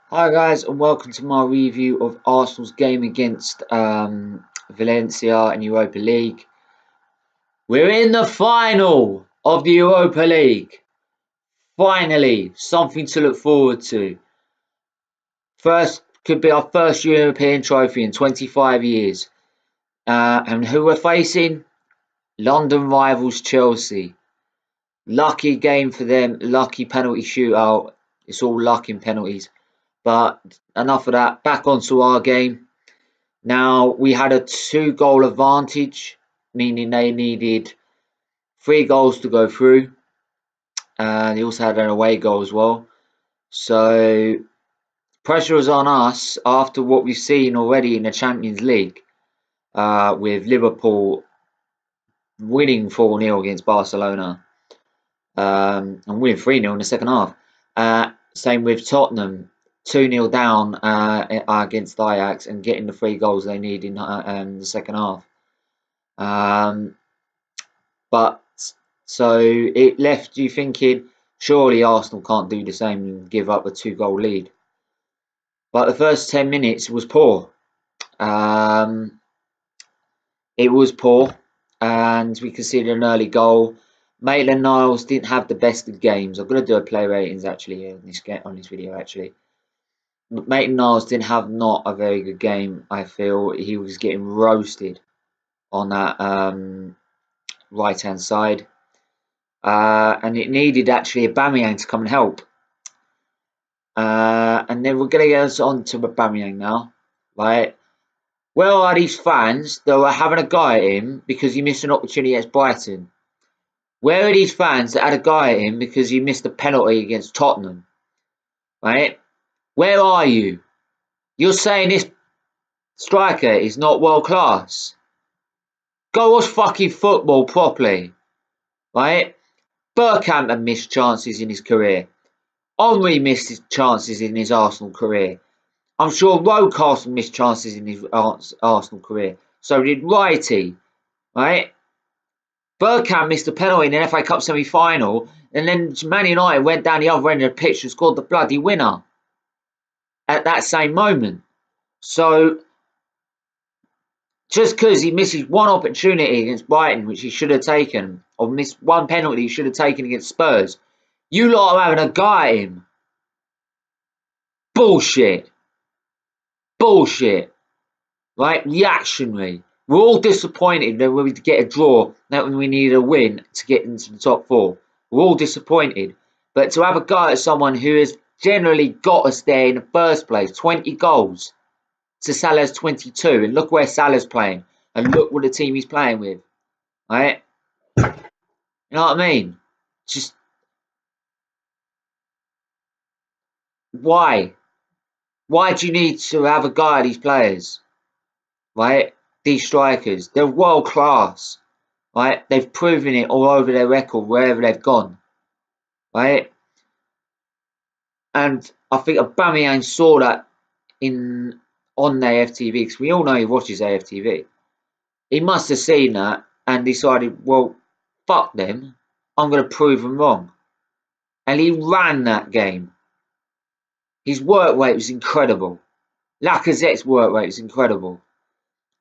Hi guys, and welcome to my review of Arsenal's game against Valencia in Europa League. We're in the final of the Europa League. Finally, something to look forward to. First, could be our first European trophy in 25 years. And who we're facing? London rivals Chelsea. Lucky game for them, lucky penalty shootout. It's all luck in penalties. But enough of that, back onto our game. Now, we had a 2-goal advantage, meaning they needed 3 goals to go through. And they also had an away goal as well. So, pressure was on us after what we've seen already in the Champions League, with Liverpool winning 4-0 against Barcelona, and winning 3-0 in the second half. Same with Tottenham, 2-0 down against Ajax and getting the 3 goals they need in the second half. But so it left you thinking, surely Arsenal can't do the same and give up a 2-goal lead. But the first 10 minutes was poor. It was poor, and we conceded an early goal. Maitland-Niles didn't have the best of games. I'm going to do a play ratings actually on this video actually. Maitland-Niles didn't have not a very good game. I feel he was getting roasted on that right hand side. And it needed actually Aubameyang to come and help. And then we're going to get on to Aubameyang now, right? Where are these fans that were having a guy at him because he missed an opportunity against Brighton? Where are these fans that had a guy at him because he missed a penalty against Tottenham? Right? Where are you? You're saying this striker is not world class. Go watch fucking football properly. Right? Bergkamp had missed chances in his career. Henry missed his chances in his Arsenal career. I'm sure Rocastle missed chances in his Arsenal career. So did Wrighty, right? Bergkamp missed a penalty in the FA Cup semi-final, and then Man United went down the other end of the pitch and scored the bloody winner at that same moment. So just because he misses one opportunity against Brighton, which he should have taken, or missed one penalty he should have taken against Spurs, you lot are having a guy at him. Bullshit. Bullshit. Right? Reactionary. We're all disappointed that we get a draw, that when we needed a win to get into the top 4. We're all disappointed. But to have a go at someone who has generally got us there in the first place, 20 goals to Salah's 22, and look where Salah's playing, and look what the team he's playing with. Right? You know what I mean? Just why? Why do you need to have a guy at these players? Right? These strikers. They're world class. Right? They've proven it all over their record wherever they've gone. Right? And I think Aubameyang saw that on their FTV, because we all know he watches AFTV. He must have seen that and decided, well, fuck them. I'm going to prove them wrong. And he ran that game. His work rate was incredible. Lacazette's work rate was incredible.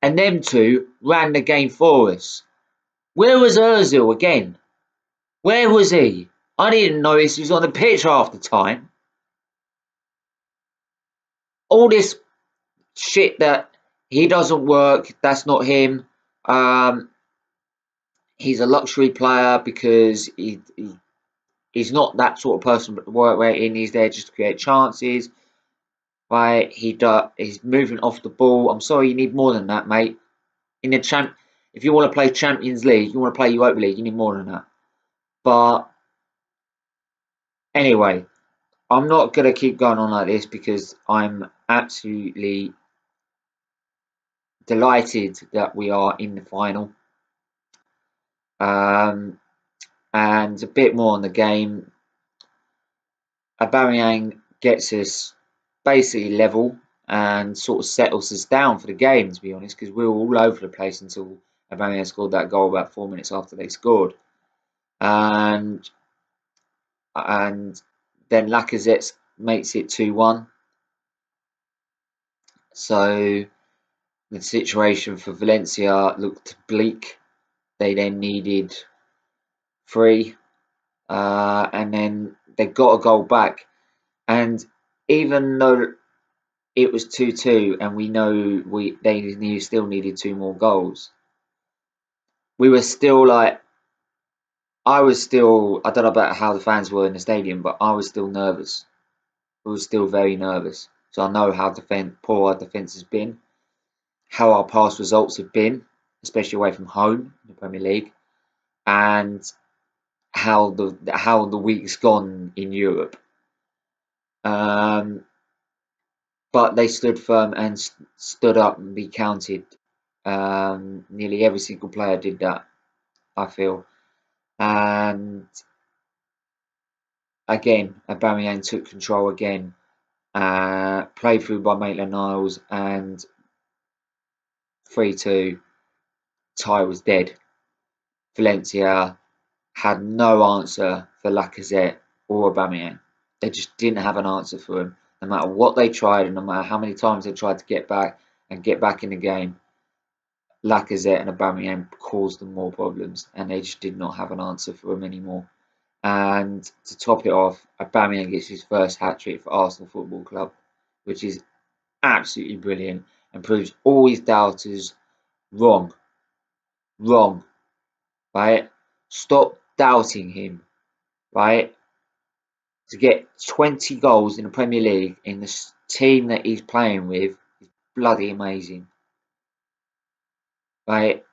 And them two ran the game for us. Where was Ozil again? Where was he? I didn't notice he was on the pitch half the time. All this shit that he doesn't work, that's not him. He's a luxury player because he's not that sort of person with the work rate in. He's there just to create chances. Right? He's moving off the ball. I'm sorry, you need more than that, mate. If you want to play Champions League, you want to play Europa League, you need more than that. But anyway, I'm not going to keep going on like this because I'm absolutely delighted that we are in the final. And a bit more on the game. Aubameyang gets us basically level and sort of settles us down for the game, to be honest, because we were all over the place until Aubameyang scored that goal about 4 minutes after they scored. And then Lacazette makes it 2-1. So the situation for Valencia looked bleak. They then needed 3, and then they got a goal back. And even though it was 2-2, and we know they still needed 2 more goals, we were still like, I don't know about how the fans were in the stadium, but I was still nervous. I was still very nervous. So I know how poor our defence has been, how our past results have been, especially away from home in the Premier League, and how the week's gone in Europe. But they stood firm and stood up and be counted. Nearly every single player did that, I feel. And again, Aubameyang took control again, played through by Maitland-Niles, and 3-2, tie was dead. Valencia had no answer for Lacazette or Aubameyang. They just didn't have an answer for him. No matter what they tried, and no matter how many times they tried to get back in the game, Lacazette and Aubameyang caused them more problems, and they just did not have an answer for him anymore. And to top it off, Aubameyang gets his first hat-trick for Arsenal Football Club, which is absolutely brilliant and proves all his doubters wrong. Wrong. Right? Stop doubting him. Right? To get 20 goals in the Premier League in the team that he's playing with is bloody amazing. Right?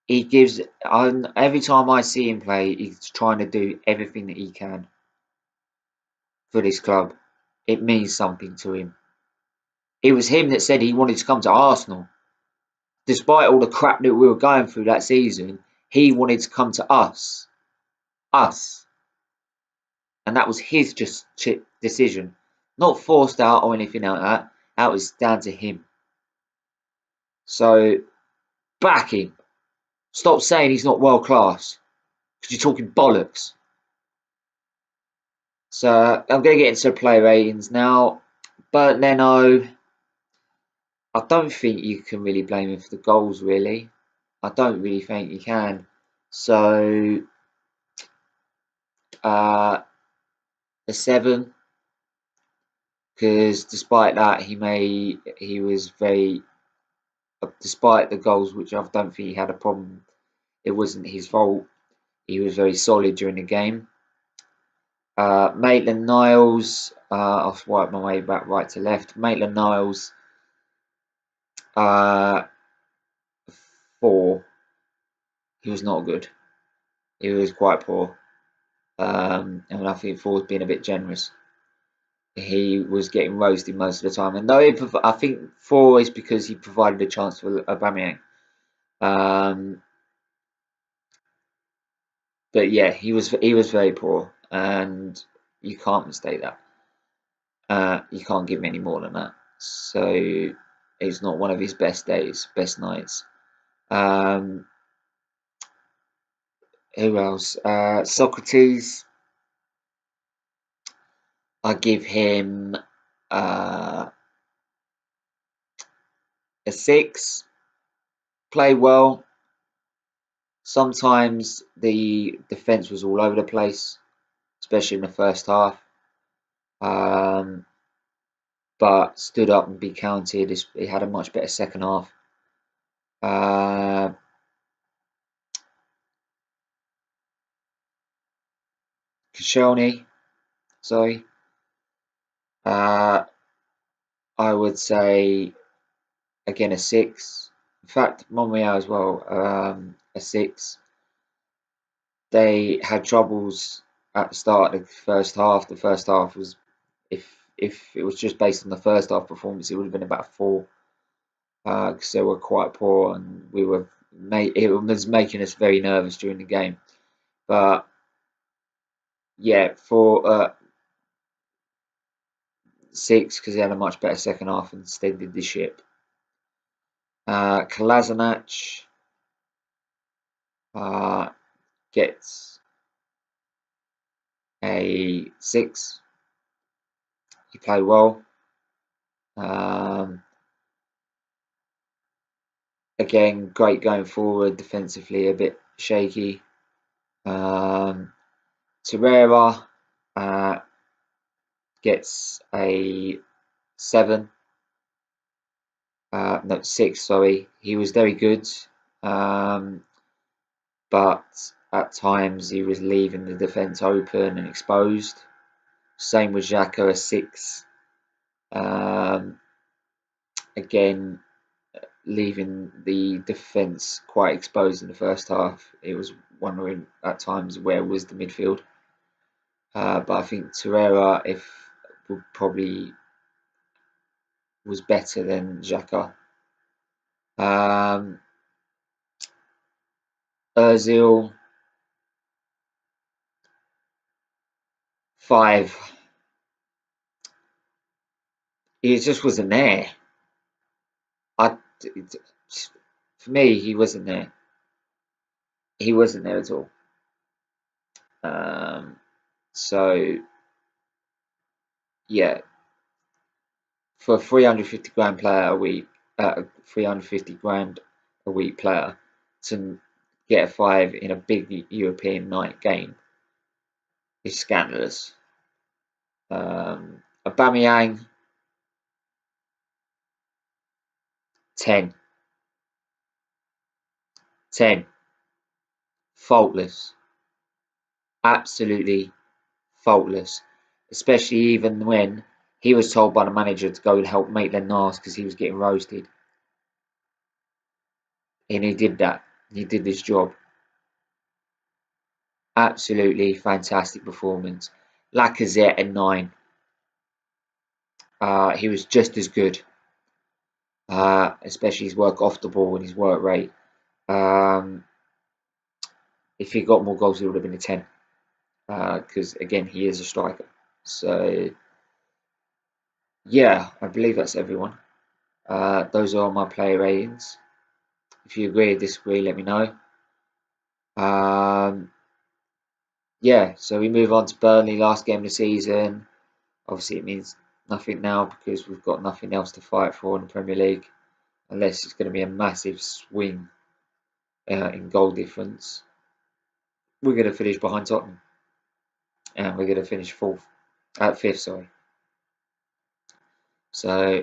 He gives, every time I see him play, he's trying to do everything that he can for this club. It means something to him. It was him that said he wanted to come to Arsenal. Despite all the crap that we were going through that season, he wanted to come to us. Us. And that was his decision. Not forced out or anything like that. That was down to him. So, back him. Stop saying he's not world class. Because you're talking bollocks. So, I'm going to get into player ratings now. But then, I don't think you can really blame him for the goals, really. I don't really think you can. So, a 7. Because despite that, he was very, despite the goals, which I don't think he had a problem, it wasn't his fault. He was very solid during the game. Maitland-Niles, I'll swipe my way back right to left. Maitland-Niles, 4. He was not good. He was quite poor. And I think 4's been a bit generous. He was getting roasted most of the time. And though I think 4 is because he provided a chance for Aubameyang. But yeah, he was very poor, and you can't mistake that. You can't give him any more than that. So it's not one of his best days, best nights. Who else? Socrates. I give him a 6. Played well. Sometimes the defence was all over the place, especially in the first half. But stood up and be counted. He had a much better second half. Koscielny, sorry. I would say again a 6. In fact, Monreal as well, a 6. They had troubles at the start of the first half. The first half was, if it was just based on the first half performance, it would have been about 4, because they were quite poor, and it was making us very nervous during the game. But yeah, for 6, because they had a much better second half and steadied the ship. Kolasinac gets a 6. He played well. again, great going forward, defensively a bit shaky. Torreira gets a 7. No, 6, sorry. He was very good, but at times he was leaving the defence open and exposed. Same with Xhaka, a 6. Again, leaving the defence quite exposed in the first half. It was wondering at times where was the midfield. But I think Torreira probably was better than Xhaka. Ozil, 5. He just wasn't there. For me, he wasn't there. He wasn't there at all. So yeah, for a 350 grand player a week, 350 grand a week player to get a 5 in a big European night game is scandalous. Aubameyang, 10. 10. Faultless. Absolutely faultless. Especially even when he was told by the manager to go and help Maitland-Niles because he was getting roasted. And he did that. He did this job. Absolutely fantastic performance. Lacazette, a 9. He was just as good. Especially his work off the ball and his work rate. If he got more goals, it would have been a 10. Because again, he is a striker. So yeah, I believe that's everyone. Those are all my player ratings. If you agree or disagree, let me know. Yeah, so we move on to Burnley, last game of the season. Obviously, it means nothing now because we've got nothing else to fight for in the Premier League, unless it's going to be a massive swing in goal difference. We're going to finish behind Tottenham, and we're going to finish 5th. Sorry. So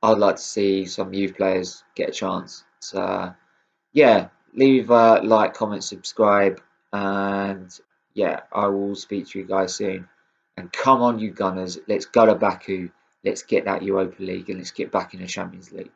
I'd like to see some youth players get a chance. So yeah, leave a like, comment, subscribe, and yeah, I will speak to you guys soon. And come on, you Gunners, let's go to Baku. Let's get that Europa League and let's get back in the Champions League.